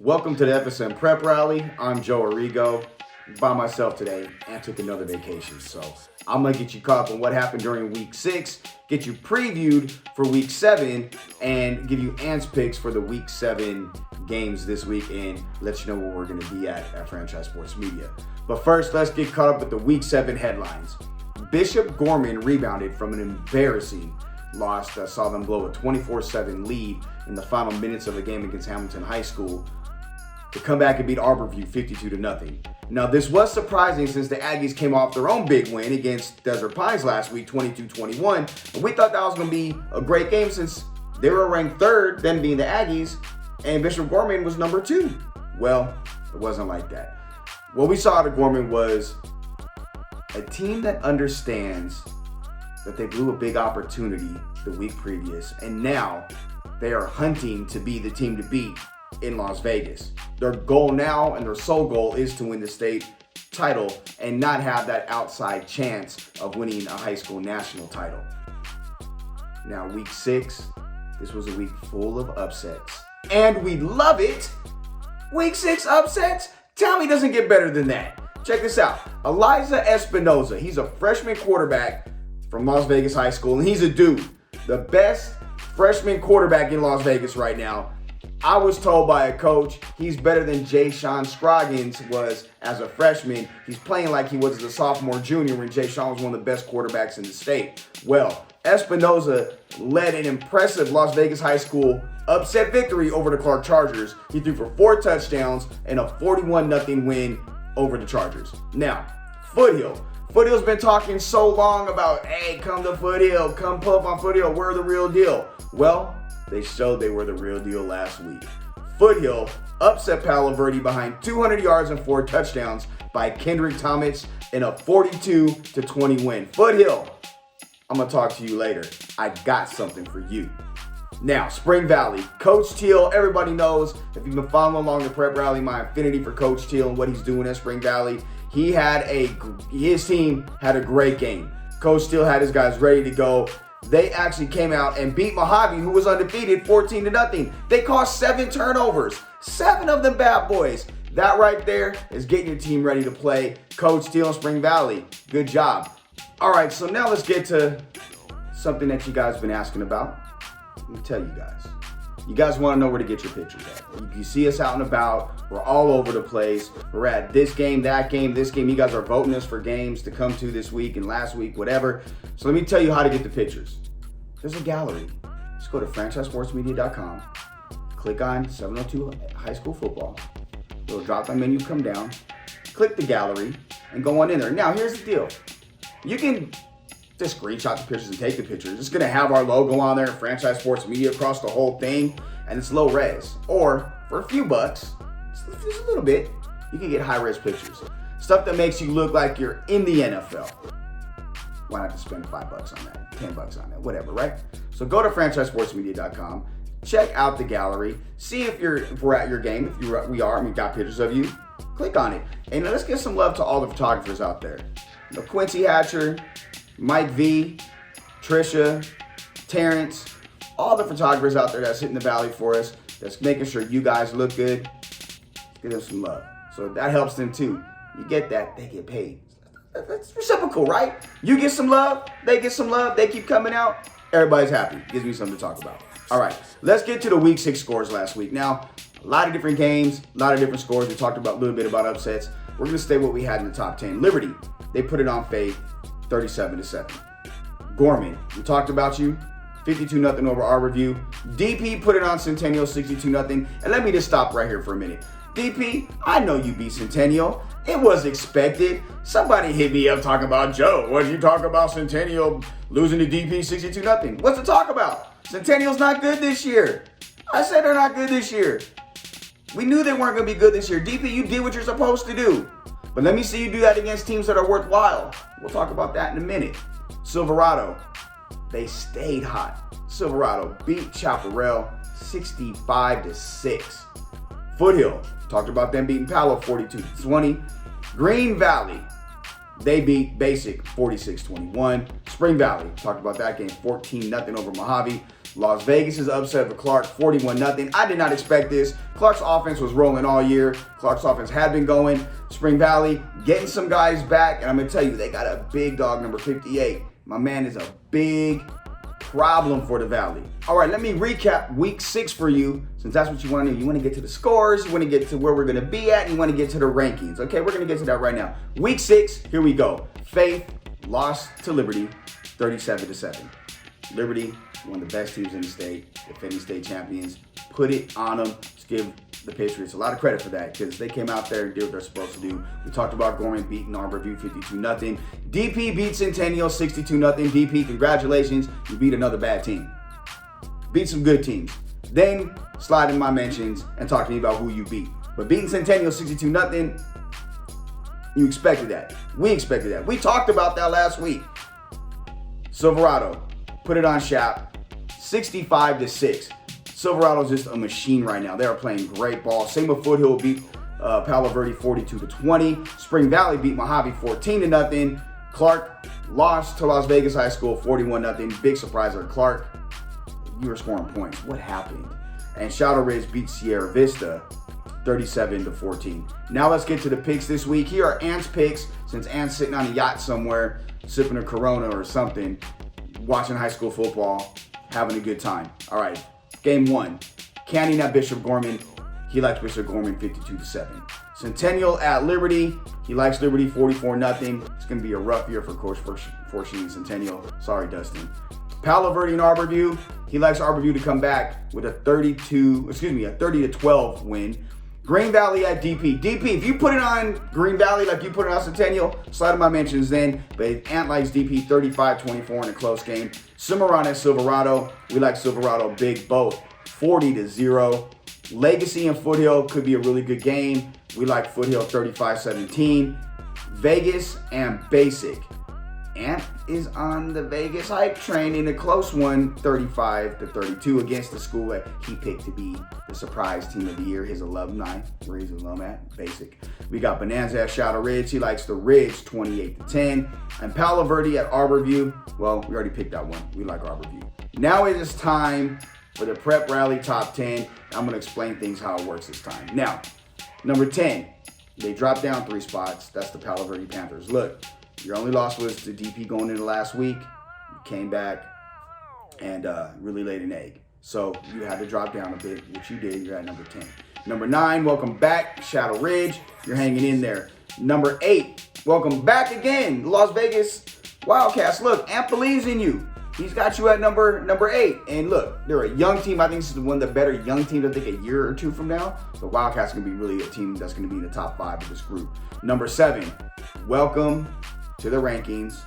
Welcome to the FSM Prep Rally. I'm Joe Arrigo, by myself today, and took another vacation. So I'm going to get you caught up on what happened during week 6, get you previewed for week 7, and give you Ant's picks for the week 7 games this week, and let you know where we're going to be at Franchise Sports Media. But first, let's get caught up with the week 7 headlines. Bishop Gorman rebounded from an embarrassing loss that saw them blow a 24-7 lead in the final minutes of the game against Hamilton High School to come back and beat Arborview 52-0. Now, this was surprising since the Aggies came off their own big win against Desert Pines last week, 22-21. And we thought that was going to be a great game since they were ranked 3rd, them being the Aggies, and Bishop Gorman was number 2. Well, it wasn't like that. What we saw at Gorman was a team that understands that they blew a big opportunity the week previous, and now they are hunting to be the team to beat in Las Vegas. Their goal now, and their sole goal, is to win the state title and not have that outside chance of winning a high school national title. Now, week 6, this was a week full of upsets, and we love it. Week 6 upsets? Tell me it doesn't get better than that. Check this out. Eliza Espinoza, he's a freshman quarterback from Las Vegas High School, and he's a dude. The best freshman quarterback in Las Vegas right now. I was told by a coach he's better than Jay Sean Scroggins was as a freshman. He's playing like he was as a sophomore, junior, when Jay Sean was one of the best quarterbacks in the state. Well, Espinoza led an impressive Las Vegas High School upset victory over the Clark Chargers. He threw for 4 touchdowns and a 41-0 win over the Chargers. Now, Foothill. Foothill's been talking so long about, hey, come to Foothill, come pull up on Foothill, we're the real deal. Well, they showed they were the real deal last week. Foothill upset Palo Verde behind 200 yards and 4 touchdowns by Kendrick Thomas in a 42-20 win. Foothill, I'm going to talk to you later. I got something for you. Now, Spring Valley. Coach Teal, everybody knows, if you've been following along the prep rally, my affinity for Coach Teal and what he's doing at Spring Valley. His team had a great game. Coach Teal had his guys ready to go. They actually came out and beat Mojave, who was undefeated, 14-0. They caused 7 turnovers, 7 of them bad boys. That right there is getting your team ready to play. Coach Teal and Spring Valley, good job. All right, so now let's get to something that you guys have been asking about. Let me tell you guys. You guys want to know where to get your pictures at. You see us out and about. We're all over the place. We're at this game, that game, this game. You guys are voting us for games to come to this week and last week, whatever. So let me tell you how to get the pictures. There's a gallery. Just go to franchisesportsmedia.com. Click on 702 High School Football. Little drop-down menu come down. Click the gallery and go on in there. Now, here's the deal. You can just screenshot the pictures and take the pictures. It's going to have our logo on there, Franchise Sports Media across the whole thing, and it's low res. Or for a few bucks, just a little bit, you can get high res pictures. Stuff that makes you look like you're in the NFL. Why not just spend $5 on that, $10 on that, whatever, right? So go to franchisesportsmedia.com, check out the gallery, see if we're at your game. If we are, and we've got pictures of you, click on it. And let's give some love to all the photographers out there. Quincy Hatcher, Mike V, Trisha, Terrence, all the photographers out there that's hitting the valley for us, that's making sure you guys look good. Give them some love. So that helps them too. You get that, they get paid. That's reciprocal, right? You get some love, they get some love, they keep coming out, everybody's happy. Gives me something to talk about. All right, let's get to the week 6 scores last week. Now, a lot of different games, a lot of different scores. We talked about a little bit about upsets. We're going to stay what we had in the top 10. Liberty, they put it on Faith, 37-7. Gorman, we talked about you, 52-0 over Arborview. DP put it on Centennial, 62-0. And let me just stop right here for a minute. DP, I know you beat Centennial. It was expected. Somebody hit me up talking about, Joe, what did you talk about Centennial losing to DP 62-0? What's to talk about? Centennial's not good this year. I said they're not good this year. We knew they weren't going to be good this year. DP, you did what you're supposed to do. But let me see you do that against teams that are worthwhile. We'll talk about that in a minute. Silverado, they stayed hot. Silverado beat Chaparral 65-6. Foothill, talked about them beating Palo 42-20. Green Valley, they beat Basic 46-21. Spring Valley, talked about that game 14-0 over Mojave. Las Vegas is upset of Clark, 41-0. I did not expect this. Clark's offense was rolling all year. Clark's offense had been going. Spring Valley getting some guys back, and I'm going to tell you, they got a big dog, number 58. My man is a big problem for the Valley. All right, let me recap week 6 for you, since that's what you want to do. You want to get to the scores, you want to get to where we're going to be at, and you want to get to the rankings. Okay, we're going to get to that right now. Week 6, here we go. Faith lost to Liberty, 37-7. Liberty, one of the best teams in the state, defending state champions. Put it on them. Let's give the Patriots a lot of credit for that, because they came out there and did what they're supposed to do. We talked about Gorman beating Arborview 52-0. DP beat Centennial 62-0. DP, congratulations. You beat another bad team. Beat some good teams. Then slide in my mentions and talk to me about who you beat. But beating Centennial 62-0, you expected that. We expected that. We talked about that last week. Silverado put it on Shap, 65-6. Silverado's just a machine right now. They are playing great ball. Same with Foothill beat Palo Verde 42-20. Spring Valley beat Mojave 14-0. Clark lost to Las Vegas High School 41-0. Big surprise at Clark. You were scoring points. What happened? And Shadow Ridge beat Sierra Vista 37-14. Now let's get to the picks this week. Here are Ant's picks, since Ant's sitting on a yacht somewhere, sipping a Corona or something, watching high school football, having a good time. All right, game 1. Canning at Bishop Gorman. He likes Bishop Gorman 52-7. Centennial at Liberty. He likes Liberty 44-0. It's going to be a rough year for Coach Fortune and Centennial. Sorry, Dustin. Palo Verde and Arborview. He likes Arborview to come back with a 30-12 win. Green Valley at DP. DP, if you put it on Green Valley like you put it on Centennial, slide in my mentions then. But Ant likes DP 35-24 in a close game. Cimarron at Silverado. We like Silverado big both, 40-0. Legacy and Foothill could be a really good game. We like Foothill 35-17. Vegas and Basic. Ant is on the Vegas hype train in a close one, 35-32 against the school that he picked to be the surprise team of the year, his alumni, where he's an alum at, Basic. We got Bonanza at Shadow Ridge. He likes the Ridge, 28-10. And Palo Verde at Arborview. Well, we already picked that one. We like Arborview. Now it is time for the Prep Rally Top 10. I'm going to explain things how it works this time. Now, number 10, they dropped down 3 spots. That's the Palo Verde Panthers. Look. Your only loss was to DP going into last week. You came back and really laid an egg. So you had to drop down a bit, which you did. You're at number 10. Number 9, welcome back, Shadow Ridge. You're hanging in there. Number 8, welcome back again, Las Vegas Wildcats. Look, Amp believes in you. He's got you at number 8. And look, they're a young team. I think this is one of the better young teams, I think, a year or two from now. The Wildcats are going to be really a team that's going to be in the top 5 of this group. Number 7, welcome to the rankings,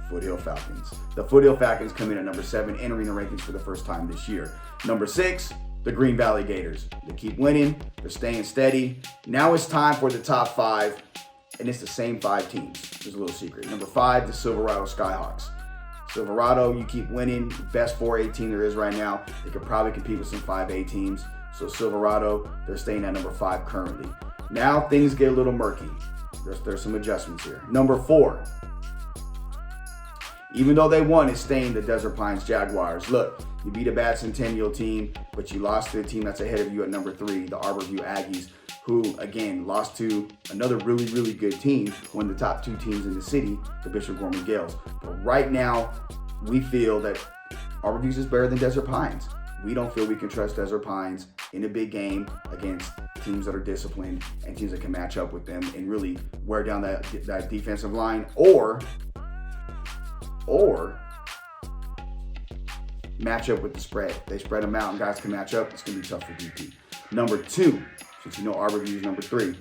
Foothill Falcons. The Foothill Falcons come in at number 7, entering the rankings for the first time this year. Number 6, the Green Valley Gators. They keep winning. They're staying steady. Now it's time for the top 5, and it's the same 5 teams. There's a little secret. Number 5, the Silverado Skyhawks. Silverado, you keep winning. Best 4A team there is right now. They could probably compete with some 5A teams. So Silverado, they're staying at number 5 currently. Now things get a little murky. There's some adjustments here. Number 4, even though they won, it's staying the Desert Pines Jaguars. Look, you beat a bad Centennial team, but you lost to a team that's ahead of you at number 3, the Arborview Aggies, who, again, lost to another really, really good team, one of the top 2 teams in the city, the Bishop Gorman Gales. But right now, we feel that Arborview's is better than Desert Pines. We don't feel we can trust Desert Pines in a big game against teams that are disciplined and teams that can match up with them and really wear down that defensive line or match up with the spread. They spread them out and guys can match up. It's going to be tough for DP. Number 2, since you know Arborview is number 3,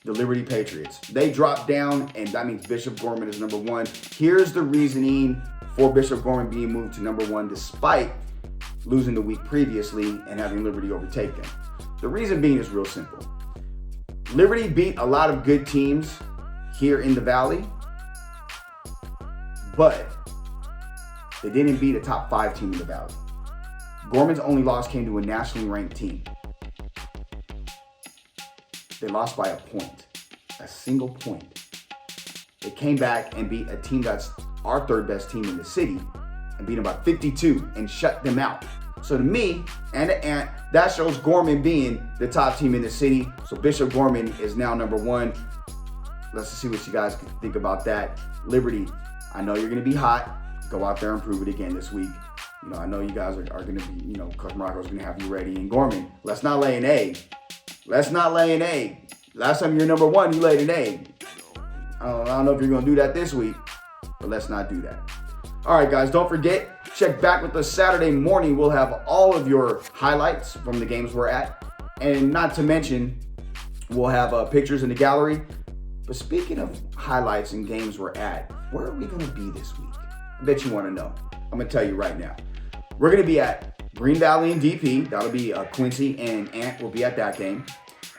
the Liberty Patriots. They dropped down, and that means Bishop Gorman is number 1. Here's the reasoning for Bishop Gorman being moved to number 1 despite losing the week previously and having Liberty overtake them. The reason being is real simple. Liberty beat a lot of good teams here in the Valley, but they didn't beat a top 5 team in the Valley. Gorman's only loss came to a nationally ranked team. They lost by a point, a single point. They came back and beat a team that's our 3rd best team in the city, and beat them by 52 and shut them out. So to me and to Ant, that shows Gorman being the top team in the city. So Bishop Gorman is now number 1. Let's see what you guys think about that. Liberty, I know you're going to be hot. Go out there and prove it again this week. You know, I know you guys are going to be, you know, Coach Morocco's going to have you ready. And Gorman, let's not lay an egg. Let's not lay an egg. Last time you're number 1, you laid an egg. I don't know if you're going to do that this week, but let's not do that. All right, guys, don't forget, check back with us Saturday morning. We'll have all of your highlights from the games we're at. And not to mention, we'll have pictures in the gallery. But speaking of highlights and games we're at, where are we going to be this week? I bet you want to know. I'm going to tell you right now. We're going to be at Green Valley and DP. That'll be Quincy and Ant will be at that game.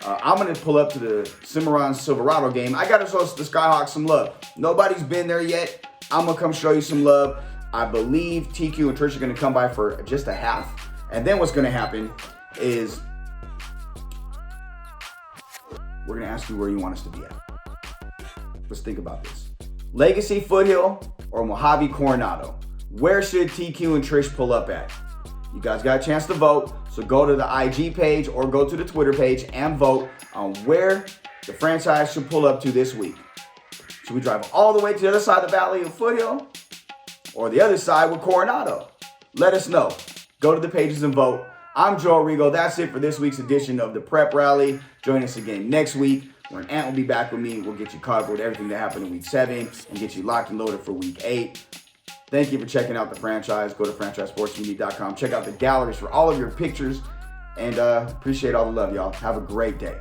I'm going to pull up to the Cimarron Silverado game. I got to show the Skyhawks some love. Nobody's been there yet. I'm going to come show you some love. I believe TQ and Trish are going to come by for just a half. And then what's going to happen is we're going to ask you where you want us to be at. Let's think about this. Legacy Foothill or Mojave Coronado? Where should TQ and Trish pull up at? You guys got a chance to vote, so go to the IG page or go to the Twitter page and vote on where the franchise should pull up to this week. Should we drive all the way to the other side of the valley of Foothill or the other side with Coronado? Let us know. Go to the pages and vote. I'm Joe Rigo. That's it for this week's edition of the Prep Rally. Join us again next week when Ant will be back with me. We'll get you caught up with everything that happened in week 7 and get you locked and loaded for week 8. Thank you for checking out the franchise. Go to franchisesportsmedia.com. Check out the galleries for all of your pictures. And appreciate all the love, y'all. Have a great day.